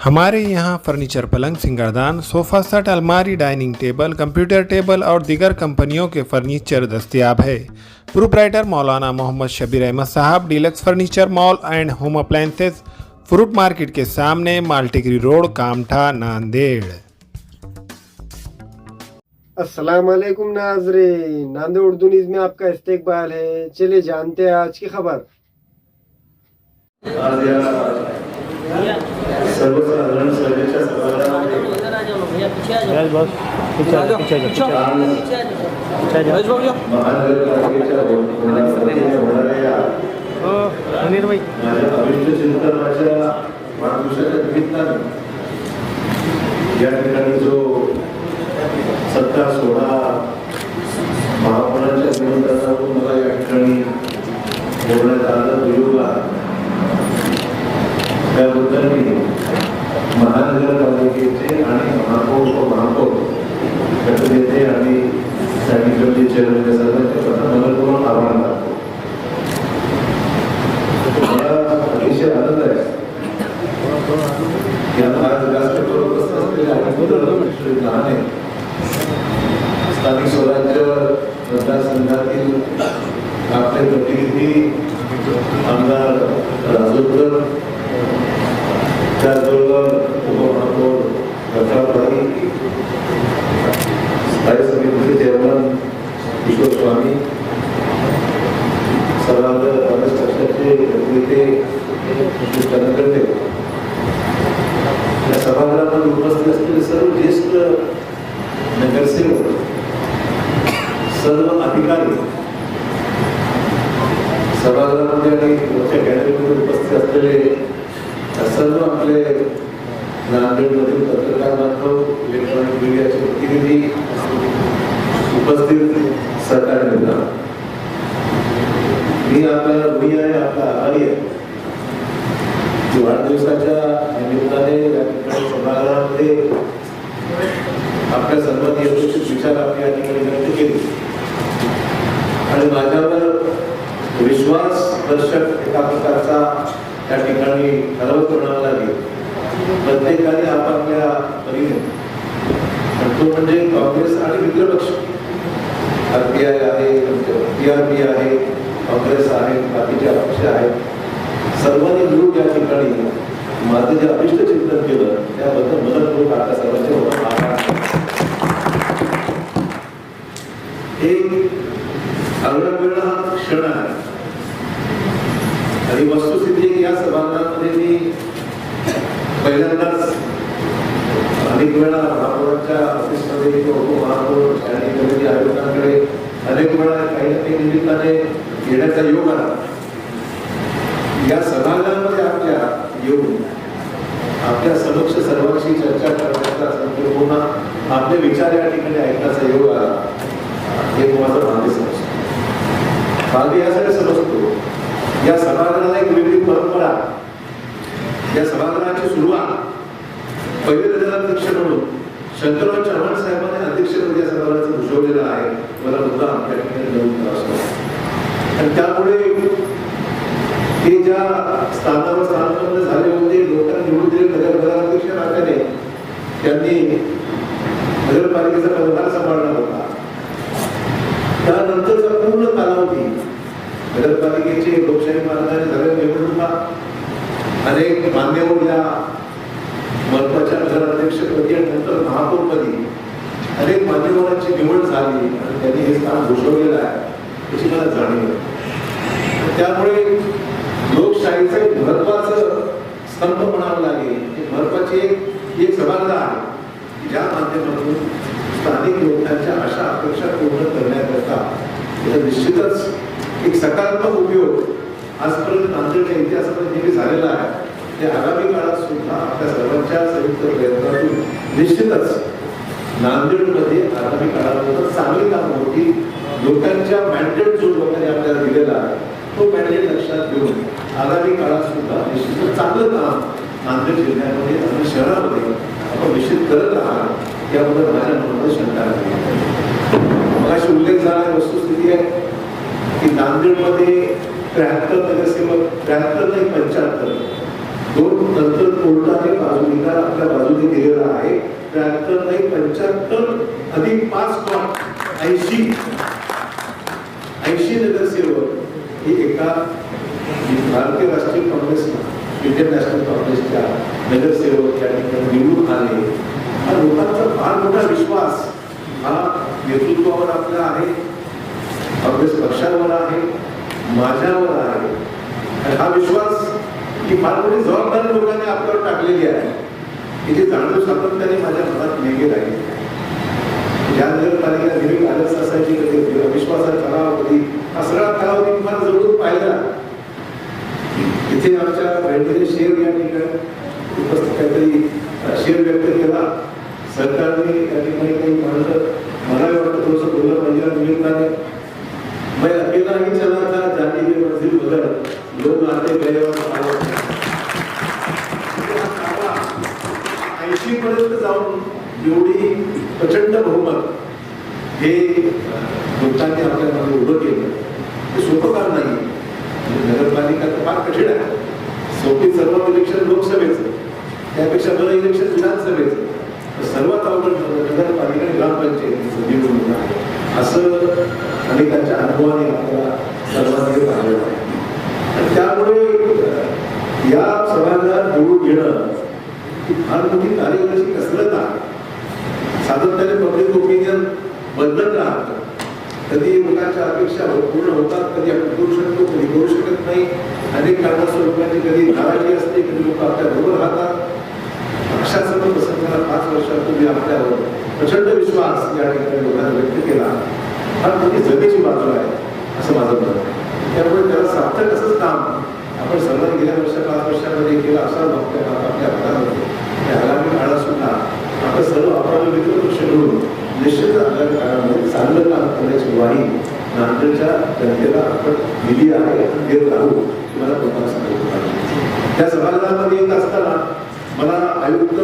हमारे यहाँ फर्नीचर, पलंग, सिंगारदान, सोफ़ा सेट, अलमारी, डाइनिंग टेबल, कंप्यूटर टेबल और दीगर कंपनियों के फर्नीचर दस्तयाब है। प्रोप्राइटर मौलाना मोहम्मद शबीर अहमद साहब, deluxe furniture mall and home appliances, fruit market के सामने, माल्टीगिरी रोड, कामठा, नांदेड़। अस्सलाम वालेकुम नाज़रीन, नांदेड़ उर्दू न्यूज़ में आपका इस्तकबाल है। चलिए जानते हैं आज की खबर। आज या सर्वसाधारण सभेच्या सभागृहामध्ये महानगरपालिकेच्या वतीने होणाऱ्या माझ्या अभिष्ट चिंतनाच्या वाढदिवसाच्या निमित्तानं या ठिकाणी जो सत्ता सोहळा महापौरांच्या निमंत्रणावरून मला या ठिकाणी बोलण्यात आलं दुयोगा, त्याबद्दल मी महानगरपालिकेचे आणि महापौर व महापौर गटनेते आणि सॅनिटरी चेअरमॅन सर्वांचे प्रथम मनपूर्वक आभार मानतो. मला अतिशय आनंद आहे की आज व्यासपीठावर उपस्थित असलेले लहाने स्थानिक स्वराज्य मतदारसंघातील आपले प्रतिनिधी आमदार राजोकर, त्याचबरोबर उपमहापौर प्रतापभाई, स्थायी समितीचे चेअरमन किशोरस्वामी, सर्वांग काँग्रेस पक्षाचे नेते कार्यकर्ते, या सभागृहामध्ये उपस्थित असलेले सर्व ज्येष्ठ नगरसेवक, सर्व अधिकारी, सभागृहामध्ये आणि मोठ्या गॅलरीमध्ये उपस्थित असलेले सर्व आपले नांदेडमधील पत्रकार बांधव, इलेक्ट्रॉनिक मीडियाचे प्रतिनिधी, उपस्थित सरकारी नेता, मी आहे आपला आभारी आहे की वाढदिवसाच्या निमित्ताने या ठिकाणी सभागृहामध्ये आपल्या सर्वांनी यथोचित विचार आपली या ठिकाणी व्यक्त केले आणि माझ्यावर विश्वासदर्शक एका प्रकारचा त्या ठिकाणी ठराव करण्याला लागेल. प्रत्येकाने आपापल्या परीने, तो म्हणजे काँग्रेस आणि मित्रपक्ष, RPI आहे, PRP आहे, काँग्रेस आहे, बाकीचे पक्ष आहेत, सर्वांनी मिळून या ठिकाणी माझं जे अभिष्ट चिंतन केलं त्याबद्दल मनपूर्वक आता सर्वांचे आभार. एक अगळवेगळा हा क्षण आहे आणि वस्तुस्थिती या सभागृहामध्ये मी पहिल्यांदाच अनेक वेळा महापौरांच्या ऑफिसमध्ये किंवा उपमहापौर आणि कमिटी आयोजकांकडे अनेक वेळा काही ना काही निमित्ताने येण्याचा योग आला. या सभागृहामध्ये आपल्या येऊन आपल्या समक्ष सर्वांशी चर्चा करण्याचा, संपूर्ण आपले विचार या ठिकाणी ऐकण्याचा योग आला. हे माझं भाग्य समजतो. भाग्य यासाठी समजतो, या सभागृहाला एक वेगळी परंपरा, या सभागृहाची सुरुवात पहिले नगराध्यक्ष म्हणून शंकरराव चव्हाण साहेबांनी अध्यक्षपदी या सभागृहाचं भूषवलेलं आहे. मला मुद्दा आपल्या ठिकाणी नमूद करावा आणि त्यामुळे ते ज्या स्थानावर स्थानापन्न झाले होते, लोकांनी निवडून दिले नगराध्यक्ष नात्याने त्यांनी नगरपालिकेचा पदभार सांभाळला होता. त्यानंतरचा पूर्ण कालावधी नगरपालिकेचे लोकशाही मार्गाने झालेल्या निवडणुका, अनेक मान्यवर या महत्वाच्या नगराध्यक्षपदी आणि नंतर महापौरपदी अनेक मान्यवरांची निवड झाली आणि त्यांनी हे स्थान भूषवलेलं आहे याची मला जाणीव आहे. त्यामुळे लोकशाहीचं एक महत्वाचं स्तंभ म्हणावं लागेल, एक महत्वाची एक सभागृह आहे ज्या माध्यमातून स्थानिक लोकांच्या आशा अपेक्षा पूर्ण करण्याकरता निश्चितच एक सकारात्मक उपयोग आजपर्यंत नांदेडच्या इतिहासामध्ये नेहमी झालेला आहे. ते आगामी काळात सुद्धा आपल्या सर्वांच्या संयुक्त प्रयत्नातून निश्चितच नांदेडमध्ये आगामी काळामध्ये चांगली कामं होती. लोकांच्या मॅन्डेट जो लोकांनी आपल्याला दिलेला आहे तो मॅन्डेट लक्षात घेऊन आगामी काळात सुद्धा निश्चितच चांगलं काम नांदेड जिल्ह्यामध्ये आणि शहरामध्ये आपण निश्चित करत राहणार याबद्दल माझ्या मनामध्ये शंका नाही. मगाशी उल्लेख झाला वस्तुस्थिती आहे की नांदेडमध्ये 73 नगरसेवक, 73 नाही 75, दोन नंतर कोर्टाने बाजूनिकार दिलेला आहे. 73 नाही 75 अधिक 5 80 नगरसेवक हे एका भारतीय राष्ट्रीय काँग्रेस इंडियन नॅशनल काँग्रेसच्या नगरसेवक या ठिकाणी निवडून आले. हा लोकांचा फार मोठा विश्वास हा नेतृत्वावर आपला आहे, काँग्रेस पक्षावर आहे, माझ्यावर आहे. आणि हा विश्वास ही फार मोठी जबाबदारी लोकांनी आपल्यावर टाकलेली आहे. याची जाणीव सातत्याने माझ्या मनात नेहमी राहील. ज्या नगरपालिकेला नेहमी आलस असायची, कधी विश्वासाचा कालावधी हा सगळा कालावधी फार जवळून पाहिला. इथे आमच्या बँकेचे शेअर या ठिकाणी उपस्थित काहीतरी शेअर व्यक्त केला. सरकारने या ठिकाणी काही मांडलं. मला वाटतं थोडंसं बोललं पाहिजे निमित्ताने. मैं अकेला ही चला था जाने की मंजिल बदल लोग आते गए और 80 पर्यंत जाऊन एवढी प्रचंड बहुमत हे लोकांनी आपल्यामध्ये उभं केलं. हे सोपं काम नाही. नगरपालिका तर फार कठीण आहे. सोपी सर्व इलेक्शन लोकसभेचं, त्यापेक्षा बरं इलेक्शन विधानसभेचं. सर्वात अवघड नगरपालिका ग्रामपंचायतीचं निवडणूक आहे असं अनेकांच्या अनुभवाने आपल्याला सर्वांनी पाहिलं आहे. आणि त्यामुळे या सभांना निवडून घेणं ही फार मोठी कार्यकर्त्याची कसरत आहे. सातत्याने पब्लिक ओपिनियन बदलत राहतं. कधी लोकांच्या अपेक्षा पूर्ण होतात, कधी आपण करू शकतो, कधी करू शकत नाही. अनेक कारणास्तव लोकांची कधी नाराजी असते, कधी लोक आपल्या बरोबर राहतात. पक्षाचं पसंतीला 5 वर्षापूर्वी आपल्यावर प्रचंड विश्वास या ठिकाणी लोकांनी व्यक्त केला. फार मोठी जमेची बाजू आहे असं माझं मत आहे. त्यामुळे त्याला सार्थक असंच काम आपण सर्वांनी गेल्या 5 वर्षामध्ये केलं असं आपल्या भागामध्ये. आगामी काळात सुद्धा आपण सर्व आपल्याला मित्रपक्ष मिळून निश्चित आगामी काळामध्ये चांगलं काम करण्याची ग्वाही नांदेडच्या जनतेला आपण दिली आहे, देत राहू. मला लोकांना सांगितलं. त्या सभागृहामध्ये येत असताना मला आयुक्त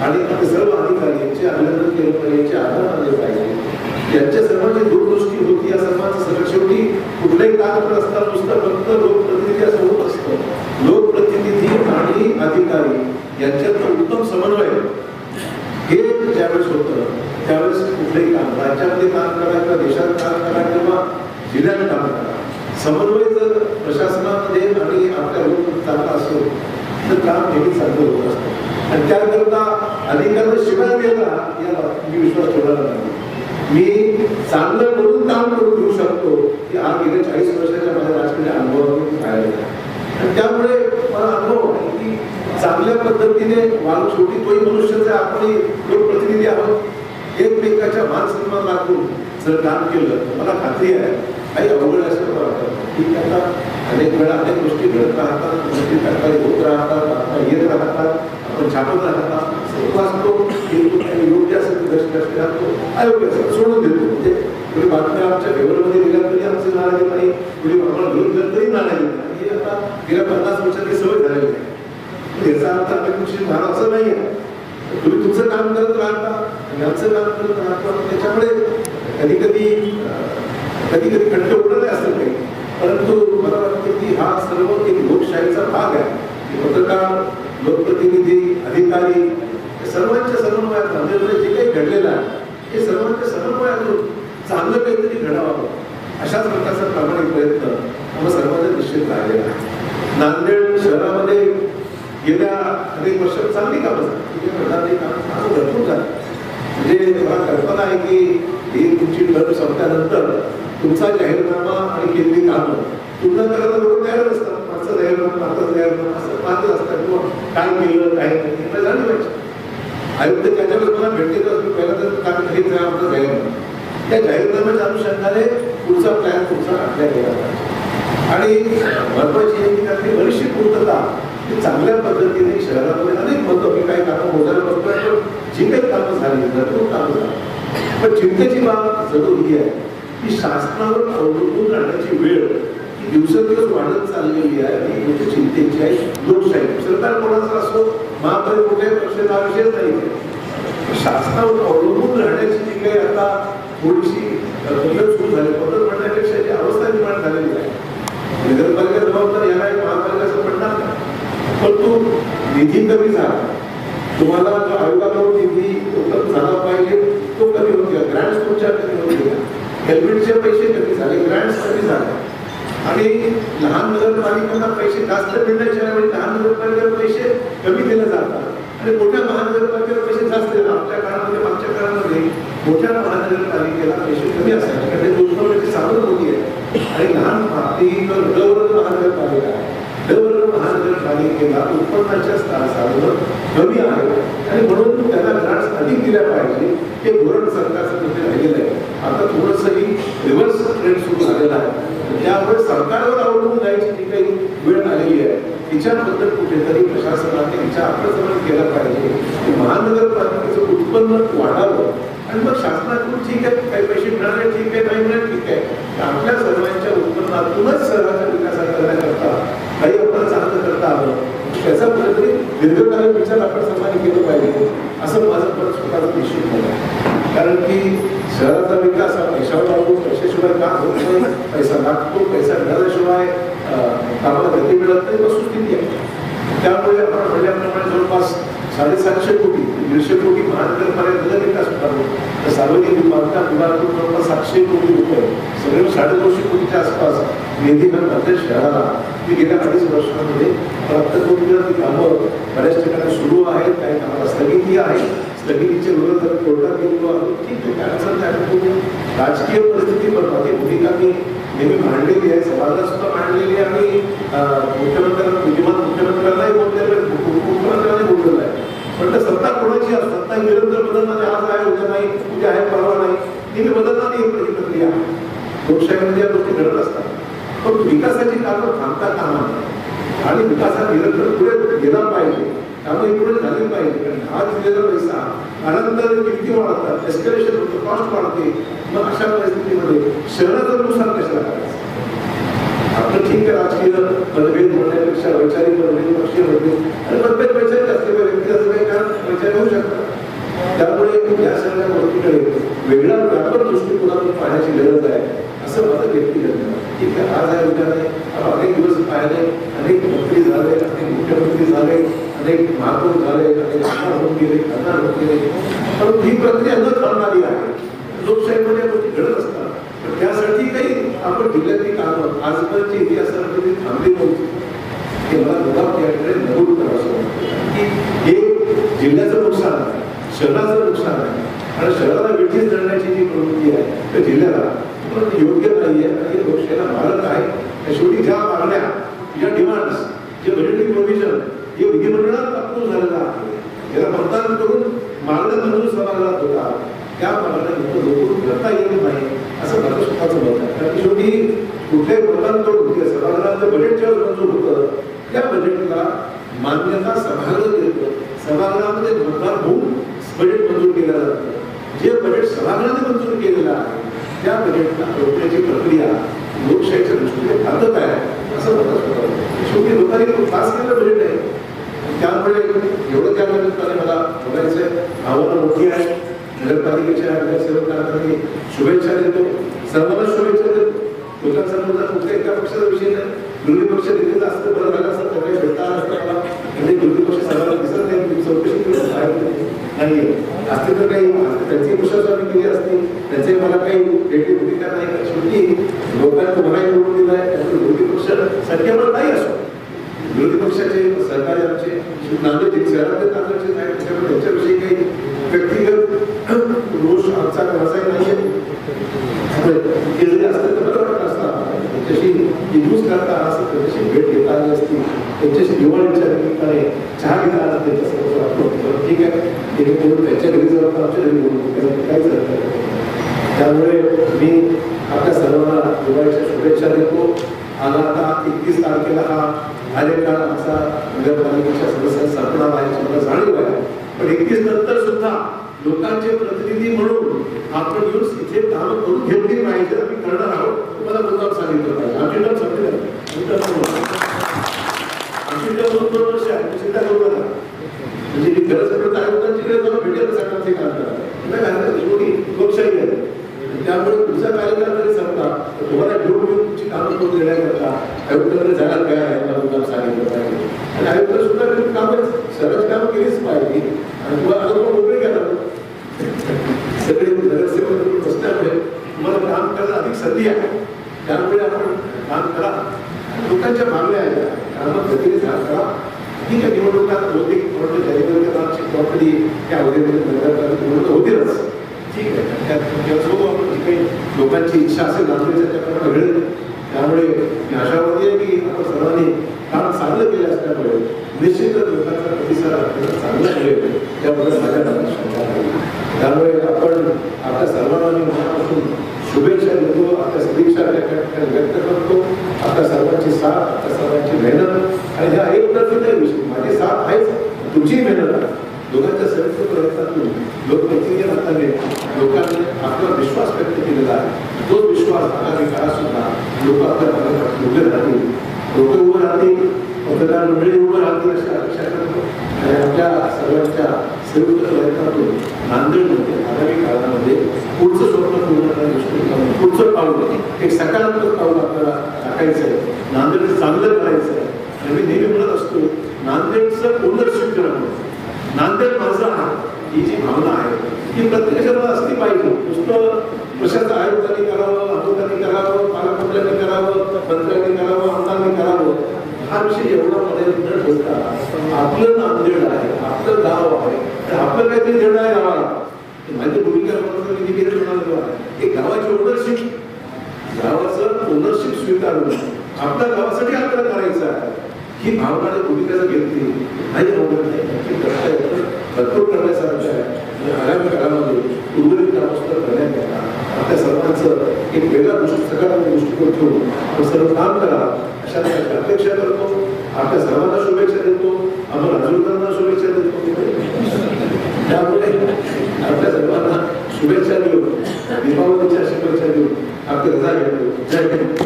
आणि सर्व अधिकारी यांचे अभिनंदन केलं पाहिजे, यांचे आभार मानले पाहिजे. यांच्या सर्वांची दूरदृष्टी होती. या सर्वांचं सगळं शेवटी कुठलंही काम करत असताना नुसतं फक्त लोकप्रतिनिधी असं होत असतं. लोकप्रतिनिधी आणि अधिकारी यांच्यात उत्तम समन्वय हे ज्यावेळेस होतं त्यावेळेस कुठलंही काम राज्यामध्ये काम करा किंवा देशात काम करा किंवा जिल्ह्यात काम करा, समन्वय जर प्रशासनामध्ये आणि आपल्या लोक चांगला असेल तर काम नेहमी चांगलं होत असतं. आणि त्याकरता अधिकाऱ्यांना शिवाय दिला याला मी विश्वास ठेवला नाही. मी चांगलं करून काम करून घेऊ शकतो की हा गेल्या 40 वर्षाच्या माझ्या राजकीय अनुभवातून पाहिलेला आहे. आणि त्यामुळे मला अनुभव आहे की चांगल्या पद्धतीने वाढ शेवटी तोही मनुष्याचा आपण लोकप्रतिनिधी आहोत. एकमेकाच्या मान सन्मान राखून जर काम केलं मला खात्री आहे काही अवघड असं वाटतं. ठीक आहे, आता अनेक वेळा अनेक गोष्टी घडत राहतात, गोष्टी सरकारी होत राहतात, येत राहतात, आपण छापत राहतात, वाचतो योग्य असेल दर्शक राहतो, अयोग्य असेल सोडून देतो. म्हणजे थोडी बातम्या आमच्या पेपरमध्ये दिल्या तरी आमचे नाराजी नाही, थोडी आम्हाला घेऊन दिलं तरी नाराजी नाही. हे आता गेल्या 50 वर्षाची सवय झालेली आहे. याचा अर्थ आम्ही तुमची नाराज असं नाही आहे. तुम्ही तुमचं काम करत राहता, यांचं काम करत राहता. त्याच्यामुळे कधी कधी खंड उडले असेल काही, परंतु मला वाटतं की हा सर्व एक लोकशाहीचा भाग आहे. पत्रकार, लोकप्रतिनिधी, अधिकारी सर्वांच्या समन्वयात नांदेडमध्ये जे काही घडलेलं आहे हे सर्वांच्या समन्वयातून चांगलं काहीतरी घडावं अशाच प्रकारचा प्रामाणिक प्रयत्न आम्हा सर्वांना निश्चित राहिलेला आहे. नांदेड शहरामध्ये गेल्या अनेक वर्षात चांगली कामं झाली, कामं भरपूर झाली. म्हणजे मला कल्पना आहे की ही तुमची टर्म संपल्यानंतर तुमचा जाहीरनामा आणि केलेली कामं पूर्ण करायला लोक तयार असतात. मागचं जाहीरनामा असं पाहत असतात किंवा काय केलं काय नाही जाणलं पाहिजे. आयुक्त त्याच्यावर मला भेटते तर पहिला तर काम हेच आहे आपलं जाहीरनामा. त्या जाहीरनाम्याच्या अनुषंगाने पुढचा प्लॅन तुमचा आखला गेला पाहिजे. आणि महत्वाची आहे की त्यातली बरीचशी पूर्तता चांगल्या पद्धतीने शहरामध्ये अनेक म्हणतो की काही कामं मोजायला बघतोय, पण जी काही कामं झाली भरपूर कामं झाली. पण चिंतेची बाब जरूर ही आहे की शासनावर अवलंबून राहण्याची वेळ ही दिवसेंदिवस वाढत चाललेली आहे. आणि मोठी चिंतेची आहे. लोकशाही सरकार कोणाचं असो, महापालिका कुठल्याही पक्षाचा हा विषयच नाही. शासनावर अवलंबून राहण्याची जी काही आता थोडीशी पद्धत सुरू झाली, पद्धत म्हणण्यापेक्षा जी अवस्था निर्माण झालेली आहे. नगरपालिका जबाबदार याला एक महापालिका असं म्हणणार नाही, परंतु निधी कमी झाला तुम्हाला जो आयोगाकडून निधी उपलब्ध झाला पाहिजे तो कमी होते, ग्रँट्स तुमच्या कमी होते, हेल्मेटचे पैसे कमी झाले, ग्रँट्स कमी झाले आणि लहान नगरपालिकांना पैसे जास्त मिळण्याच्या ऐवजी लहान नगरपालिकेला पैसे कमी दिले जातात आणि मोठ्या महानगरपालिकेला पैसे जास्त देतात. आपल्या काळामध्ये मागच्या काळामध्ये मोठ्या महानगरपालिकेला पैसे कमी असायचे कारण ते उत्पन्नाची साधन होती आहे आणि लहान महानगरपालिका महानगरपालिकेला उत्पन्नाच्या साधनं कमी आहे आणि म्हणून त्यांना ग्रांट्स अधिक दिल्या पाहिजे हे धोरण सरकारचं कुठे राहिलेलं आहे. आता थोडंसं रिव्हर्स ट्रेंड सुरू झालेला आहे, त्यामुळे सरकारवर अवलंबून जायची जी काही वेळ आलेली आहे तिच्याबद्दल कुठेतरी प्रशासनाने विचार प्रसारण केला पाहिजे की महानगरपालिकेचं उत्पन्न वाढावं आणि मग शासनाकडून ठीक आहे काही पैसे मिळाले ठीक आहे, नाही मिळाले ठीक आहे, आपल्या सर्वांच्या उत्पन्नातूनच शहराच्या विकास करण्याकरता काही आपण चांगलं करता आलं त्याचा कुठेतरी दीर्घकालीन विचार आपण सर्वांनी केलं पाहिजे असं माझं पण स्वतःचं निश्चित होतं. कारण की शहराचा विकास हा पैशावर अवलंबून, पैशाशिवाय का होत नाही, पैसा लागतो, पैसा मिळाल्याशिवाय कामाला गती मिळत नाही, वस्तुस्थिती आहे. त्यामुळे आपण म्हणल्याप्रमाणे जवळपास 750 कोटी 150 कोटी महानगरपालिका विकास होतो, तर सार्वजनिक बांधकाम विभागातून जवळपास 700 कोटी रुपये सगळे 250 कोटीच्या आसपास निधी मध्ये शहराला ती गेल्या 2.5 वर्षांमध्ये प्राप्त करून ती कामं बऱ्याच ठिकाणी सुरू आहेत, काही कामाला स्थगिती आहे, स्थगितीचे विरोध कोर्टात गेलो आहोत, ठीक आहे. त्यानुसार राजकीय परिस्थिती बदलते, भूमिका मी नेहमी मांडलेली आहे, समाजाला सुद्धा मांडलेली आहे आणि मुख्यमंत्र्यांना विद्यमान मुख्यमंत्र्यांनाही बोललेलं आहे, उपमुख्यमंत्र्यांनाही बोललेलं आहे. पण त्या सत्ता कोणाची आहे, सत्ता निरंतर बदलणारी, आज आहे उद्या नाही, उद्या आहे परवा नाही, ती बदलणारी एक प्रक्रिया आहे. लोकशाहीमध्ये या गोष्टी घडत असतात, पण विकासाची कामं थांबता कामा नये आणि विकासात निरंतर पुढे गेला पाहिजे, त्यामुळे पुढे झाली पाहिजे. कारण हा दिलेला पैसा अनंतर किती वाढतात, एस्केलेशन होतं, कॉस्ट वाढते, मग अशा परिस्थितीमध्ये शहराचं नुकसान कशाला करायचं. आपण ठीक आहे राजकीय मतभेद म्हणण्यापेक्षा वैचारिक मतभेद, पक्षीय मतभेद आणि मतभेद वैचारिक असले व्यक्ती असं काही कारण वैचारिक होऊ शकतात. त्यामुळे या सगळ्या गोष्टीकडे वेगळा व्यापक दृष्टिकोनातून पाहण्याची गरज आहे असं माझं व्यक्तिगत मत. ठीक आहे, आज आहे उद्या नाही, आपण अनेक दिवस पाहिले, अनेक मंत्री झाले, अनेक मुख्यमंत्री झाले, अनेक महापौर झाले, अनेक आमदार होऊन गेले, खासदार होऊन गेले, पण ही प्रक्रिया न थांबणारी आहे. लोकशाहीमध्ये गोष्टी घडत असतात, पण त्यासाठी काही आपण जिल्ह्यातली कामं आजपर्यंतच्या इतिहासामध्ये ती थांबली नव्हती. हे मला मुद्दाम याकडे नमूद करावं वाटतं की हे जिल्ह्याचं नुकसान आहे, शहराचं नुकसान आहे आणि शहराला वेठीस धरण्याची जी प्रवृत्ती आहे त्या जिल्ह्याला योग्य नाही आहे आणि लोकशाहीला मारक आहे. शेवटी ज्या मागण्या, ज्या डिमांड्स, जे बजेटरी प्रोव्हिजन हे विधिमंडळात अप्रूव्ह झालेलं आहे, याला मतदान करून मागण्या मंजूर सभागृहात होता, त्या मागण्या लोकून करता येत नाही असं माझं स्वतःचं मत आहे. कारण शेवटी कुठल्याही मतदान करून सभागृहाचं बजेट जेव्हा मंजूर होतं त्या बजेटला मान्यता सभागृह देतं, सभागृहामध्ये मतदान होऊन बजेट मंजूर केलं जातं. जे बजेट सभागृहाने मंजूर केलेलं आहे त्या बजेटला रोखण्याची प्रक्रिया लोकशाहीच्या दृष्टीने घातक आहे असं मला स्वतः. शेवटी लोकांनी पास केलेलं बजेट आहे, त्यामुळे एवढं त्या निमित्ताने मला बघायचं आहे. आव्हानं मोठी आहे. नगरपालिकेच्या नगरसेवकांना मी शुभेच्छा देतो, सर्वांना शुभेच्छा देतो. लोकांसमोर कुठल्या एका पक्षाचा विषय नाही, विरोधी पक्ष देखील जास्त बरं झालं असं काही भेटता असताना म्हणजे विरोधी पक्ष सर्वांना दिसत नाही, चौकशी करून नाही असते तर काही त्यांची प्रशासन आम्ही केली असती, त्याचे मला काही वेगळी भूमिका नाही. शेवटी लोकांना मनाई निवडून दिला आहे, त्यामुळे विरोधी पक्ष संख्याबळ नाही असो, विरोधी पक्षाचे सहकारी आमचे नांदेड शहरातले नांदेडचे नाही, त्याच्यामुळे त्यांच्याविषयी काही व्यक्तिगत रोष आमचा व्यवसाय नाही आहे. ते जरी असते तर बरं वाटत असता, त्यांच्याशी यूज करता असं त्यांच्याशी भेट घेता आली असती, त्यांच्याशी दिवाळीच्या निमित्ताने चहा घेता आला त्यांच्यासमोर वाटलं ठीक आहे, ते बोलून त्यांच्या घरी जाऊ आमच्या घरी बोलू काहीच अर्थ नाही. त्यामुळे मी आपल्या सर्वांना दिवाळीच्या शुभेच्छा देतो. आता 31 तारखेला हा कार्यकाळ आमचा नगरपालिकेच्या सदस्यांना संपणार आहे मला जाणीव आहे, पण 31 नंतर सुद्धा लोकांचे प्रतिनिधी म्हणून आपण येऊन इथे काम करून घेतली पाहिजे. आम्ही करणार आहोत, तुम्हाला मुद्दाम सांगितलं पाहिजे. आमची टर्म संपली आमची टर्म 2 वर्ष आहे, चिंता करू नका. म्हणजे मी गरज पडत आयुक्तांची जाऊन भेटेल सगळ्यांना ते काम करा, शेवटी लोकशाही आहे. त्यामुळे तुमचा कार्यकाळ जरी संपला तर तुम्हाला घेऊन तुमची कामं करून देण्याकरता आयुक्तांकडे जायला तयार आहे, मला मुद्दाम सांगितलं पाहिजे. आणि आयुक्त सुद्धा कामं सरळ कामं केलीच पाहिजे. की त्या अवधीमध्ये होतीलच, ठीक आहे. त्यात जो आपण जी काही लोकांची इच्छा असेल नांदेडच्या त्याप्रमाणे घडेल. त्यामुळे मी आशावादी आहे की आपण सर्वांनी काम चांगलं केलं असल्यामुळे निश्चितच लोकांचा प्रतिसाद आपल्याला चांगला मिळेल त्याबद्दल माझ्या मनात शंका नाही. त्यामुळे आपण आपल्या सर्वांना मी मनापासून शुभेच्छा देतो, आपल्या सदिच्छा व्यक्त करतो. आपल्या सर्वांची साथ, आपल्या सर्वांची मेहनत आणि ह्या एकतर्फी नाही विषय, माझी साथ आहेच, तुमचीही मेहनत आहे. लोकांच्या संयुक्त प्रयत्नातून लोकप्रतिनिधी नात्याने लोकांनी आपला विश्वास व्यक्त केलेला आहे. तोच विश्वास आगामी काळात सुद्धा लोक आपल्या पाठीपाठी उभे राहतील, लोक उभं राहतील, पत्रकार मंडळी उभं राहतील अशी अपेक्षा करतो. आणि आपल्या सर्वांच्या संयुक्त प्रयत्नातून नांदेडमध्ये आगामी काळामध्ये पुढचं स्वप्न पूर्ण करण्याचं पुढचं पाऊल, एक सकारात्मक पाऊल आपल्याला टाकायचं आहे. नांदेड चांगलं करायचं आहे. आणि मी नेहमी म्हणत असतो, नांदेडचं ओनरशिप करणं, नांदेड माझं आहे ही जी भावना आहे ती प्रत्येकाला असली पाहिजे. नुसतं प्रशासन आयुक्तांनी करावं, आयुक्तांनी करावं, पालकमंत्र्यांनी करावं, मंत्र्यांनी करावं, आमदारांनी करावं, हा विषय एवढा मध्ये न ठेवता आपलं नांदेड आहे, आपलं गाव आहे, तर आपलं काहीतरी देणं आहे गावाला. माझी भूमिका एक गावाची ओनरशिप, गावाचं ओनरशिप स्वीकारणं, आपल्या गावासाठी आपल्याला करायचं आहे ही भावना भूमिका जर घेतली नाही आवडत नाही, नक्की करता येतं, भरपूर करण्यासारखं आहे. आगामी काळामध्ये उर्वरित कामं करण्यात येणार. आपल्या सर्वांचं एक वेगळा सकारात्मक दृष्टिकोन ठेवून आपण सर्व काम करा अशा प्रकारची अपेक्षा करतो. आपल्या सर्वांना शुभेच्छा देतो, आम्हाला राजूकरांना शुभेच्छा देतो. त्यामुळे आपल्या सर्वांना शुभेच्छा देऊन, दीपावलीच्या शुभेच्छा देऊन आपली रजा घेतो. जय हिंद.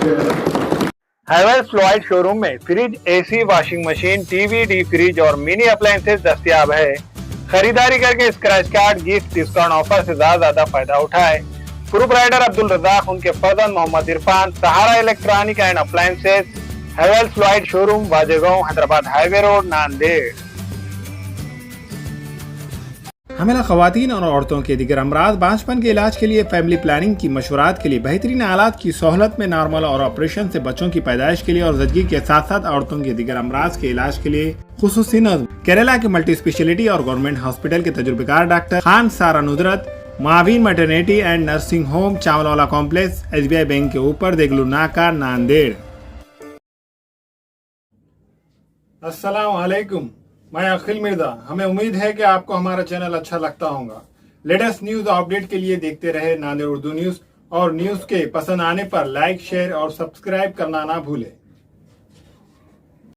हैवेल्स फ्लोराइड शोरूम में fridge, AC, washing machine, TV, D fridge और मिनी अप्लायंसेस दस्तयाब है। खरीदारी करके scratch card, gift, discount offer से ज्यादा फायदा उठाए। प्रोप्राइटर अब्दुल रजाक, उनके फर्जंद Mohammad Irfan, Sahara electronic and appliances, Havells फ्लोराइड showroom, Wajegaon, Hyderabad highway road, Nanded. हमेला खवातीन और औरतों के दिगर अमराज, बांझपन के इलाज के लिए, फैमिली प्लानिंग की मशवरात के लिए, बेहतरीन आलात की सहूलत में, नॉर्मल और ऑपरेशन से बच्चों की पैदाइश के लिए और ज़चगी के साथ साथ औरतों के दिगर अमराज के इलाज के लिए खुसूसी नज़्म केरला के मल्टी स्पेशलिटी और गवर्नमेंट हॉस्पिटल के तजुर्बेकार डॉक्टर खान सारा नुदरत, मावीन maternity and nursing home, Chawalwala complex, SBI bank के ऊपर, देगलू नाका, नांदेड़। अस्सलाम वालेकुम, मैं अखिल मिर्जा। हमें उम्मीद है कि आपको हमारा चैनल अच्छा लगता होगा। लेटेस्ट न्यूज अपडेट के लिए देखते रहे नांदेड़ उर्दू न्यूज, और न्यूज के पसंद आने पर लाइक, शेयर और सब्सक्राइब करना ना भूलें।